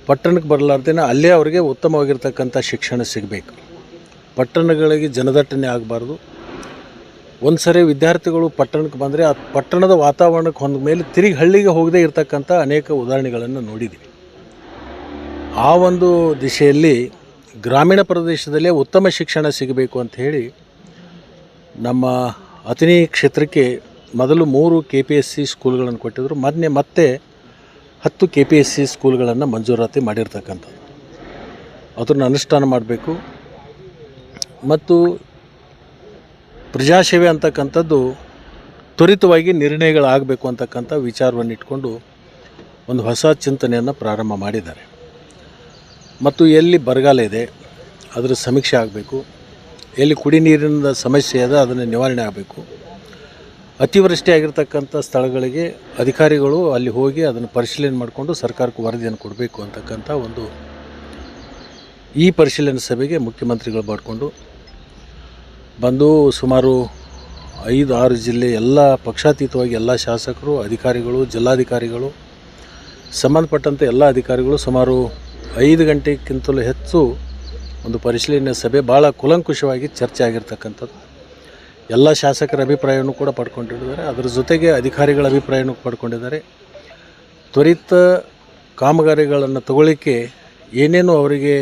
ಪಟ್ಟಣಕ್ಕೆ ಬರಲಾರ್ದೇನೆ ಅಲ್ಲೇ ಅವರಿಗೆ ಉತ್ತಮವಾಗಿರ್ತಕ್ಕಂಥ ಶಿಕ್ಷಣ ಸಿಗಬೇಕು. ಪಟ್ಟಣಗಳಿಗೆ ಜನದಟ್ಟಣೆ ಆಗಬಾರ್ದು. ಒಂದು ಸರಿ ವಿದ್ಯಾರ್ಥಿಗಳು ಪಟ್ಟಣಕ್ಕೆ ಬಂದರೆ ಆ ಪಟ್ಟಣದ ವಾತಾವರಣಕ್ಕೆ ಹೊಂದ ಮೇಲೆ ತಿರುಗಿ ಹಳ್ಳಿಗೆ ಹೋಗದೇ ಇರತಕ್ಕಂಥ ಅನೇಕ ಉದಾಹರಣೆಗಳನ್ನು ನೋಡಿದ್ದೀವಿ. ಆ ಒಂದು ದಿಶೆಯಲ್ಲಿ ಗ್ರಾಮೀಣ ಪ್ರದೇಶದಲ್ಲೇ ಉತ್ತಮ ಶಿಕ್ಷಣ ಸಿಗಬೇಕು ಅಂತ ಹೇಳಿ ನಮ್ಮ ಅಥಣಿ ಕ್ಷೇತ್ರಕ್ಕೆ ಮೊದಲು 3 KPSC ಸ್ಕೂಲ್ಗಳನ್ನು ಕೊಟ್ಟಿದ್ದರು. ಮತ್ತೆ 10 KPSC ಸ್ಕೂಲ್ಗಳನ್ನು ಮಂಜೂರಾತಿ ಮಾಡಿರ್ತಕ್ಕಂಥದ್ದು. ಅದನ್ನು ಅನುಷ್ಠಾನ ಮಾಡಬೇಕು ಮತ್ತು ಪ್ರಜಾಸೇವೆ ಅಂತಕ್ಕಂಥದ್ದು ತ್ವರಿತವಾಗಿ ನಿರ್ಣಯಗಳಾಗಬೇಕು ಅಂತಕ್ಕಂಥ ವಿಚಾರವನ್ನು ಇಟ್ಕೊಂಡು ಒಂದು ಹೊಸ ಚಿಂತನೆಯನ್ನು ಪ್ರಾರಂಭ ಮಾಡಿದ್ದಾರೆ. ಮತ್ತು ಎಲ್ಲಿ ಬರಗಾಲ ಇದೆ ಅದರ ಸಮೀಕ್ಷೆ ಆಗಬೇಕು, ಎಲ್ಲಿ ಕುಡಿ ನೀರಿನ ಸಮಸ್ಯೆ ಇದೆ ಅದನ್ನು ನಿವಾರಣೆ ಆಗಬೇಕು. ಅತಿವೃಷ್ಟಿ ಆಗಿರ್ತಕ್ಕಂಥ ಸ್ಥಳಗಳಿಗೆ ಅಧಿಕಾರಿಗಳು ಅಲ್ಲಿ ಹೋಗಿ ಅದನ್ನು ಪರಿಶೀಲನೆ ಮಾಡಿಕೊಂಡು ಸರ್ಕಾರಕ್ಕೆ ವರದಿಯನ್ನು ಕೊಡಬೇಕು ಅಂತಕ್ಕಂಥ ಒಂದು ಈ ಪರಿಶೀಲನೆ ಸಭೆಗೆ ಮುಖ್ಯಮಂತ್ರಿಗಳು ಮಾಡಿಕೊಂಡು ಬಂದು ಸುಮಾರು 5-6 ಜಿಲ್ಲೆ ಎಲ್ಲ ಪಕ್ಷಾತೀತವಾಗಿ ಎಲ್ಲ ಶಾಸಕರು, ಅಧಿಕಾರಿಗಳು, ಜಿಲ್ಲಾಧಿಕಾರಿಗಳು, ಸಂಬಂಧಪಟ್ಟಂಥ ಎಲ್ಲ ಅಧಿಕಾರಿಗಳು ಸುಮಾರು 5 ಗಂಟೆಗಿಂತಲೂ ಹೆಚ್ಚು ಒಂದು ಪರಿಶೀಲನೆ ಸಭೆ ಭಾಳ ಕೂಲಂಕುಷವಾಗಿ ಚರ್ಚೆ ಆಗಿರ್ತಕ್ಕಂಥದ್ದು. ಎಲ್ಲ ಶಾಸಕರ ಅಭಿಪ್ರಾಯವನ್ನು ಕೂಡ ಪಡ್ಕೊಂಡಿದ್ದಾರೆ. ಅದರ ಜೊತೆಗೆ ಅಧಿಕಾರಿಗಳ ಅಭಿಪ್ರಾಯವನ್ನು ಪಡ್ಕೊಂಡಿದ್ದಾರೆ. ತ್ವರಿತ ಕಾಮಗಾರಿಗಳನ್ನು ತಗೊಳ್ಳಿಕ್ಕೆ ಏನೇನು ಅವರಿಗೆ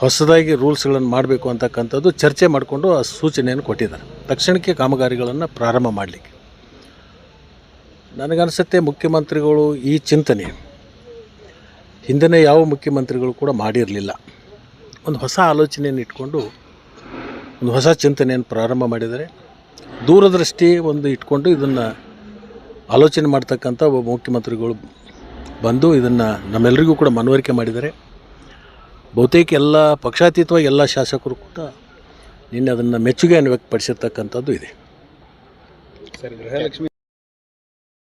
ಹೊಸದಾಗಿ ರೂಲ್ಸ್ಗಳನ್ನು ಮಾಡಬೇಕು ಅಂತಕ್ಕಂಥದ್ದು ಚರ್ಚೆ ಮಾಡಿಕೊಂಡು ಆ ಸೂಚನೆಯನ್ನು ಕೊಟ್ಟಿದ್ದಾರೆ. ತಕ್ಷಣಕ್ಕೆ ಕಾಮಗಾರಿಗಳನ್ನು ಪ್ರಾರಂಭ ಮಾಡಲಿಕ್ಕೆ ನನಗನ್ಸುತ್ತೆ ಮುಖ್ಯಮಂತ್ರಿಗಳು ಈ ಚಿಂತನೆ ಹಿಂದಿನ ಯಾವ ಮುಖ್ಯಮಂತ್ರಿಗಳು ಕೂಡ ಮಾಡಿರಲಿಲ್ಲ. ಒಂದು ಹೊಸ ಆಲೋಚನೆಯನ್ನು ಇಟ್ಕೊಂಡು ಒಂದು ಹೊಸ ಚಿಂತನೆಯನ್ನು ಪ್ರಾರಂಭ ಮಾಡಿದ್ದಾರೆ. ದೂರದೃಷ್ಟಿ ಒಂದು ಇಟ್ಕೊಂಡು ಇದನ್ನು ಆಲೋಚನೆ ಮಾಡ್ತಕ್ಕಂಥ ಒಬ್ಬ ಮುಖ್ಯಮಂತ್ರಿಗಳು ಬಂದು ಇದನ್ನು ನಮ್ಮೆಲ್ಲರಿಗೂ ಕೂಡ ಮನವರಿಕೆ ಮಾಡಿದ್ದಾರೆ. ಬಹುತೇಕ ಎಲ್ಲ ಪಕ್ಷಾತೀತವಾಗಿ ಎಲ್ಲ ಶಾಸಕರು ಕೂಡ ನಿನ್ನೆ ಅದನ್ನು ಮೆಚ್ಚುಗೆಯನ್ನು ವ್ಯಕ್ತಪಡಿಸಿರ್ತಕ್ಕಂಥದ್ದು ಇದೆ. ಸರ್, ಗೃಹಲಕ್ಷ್ಮಿ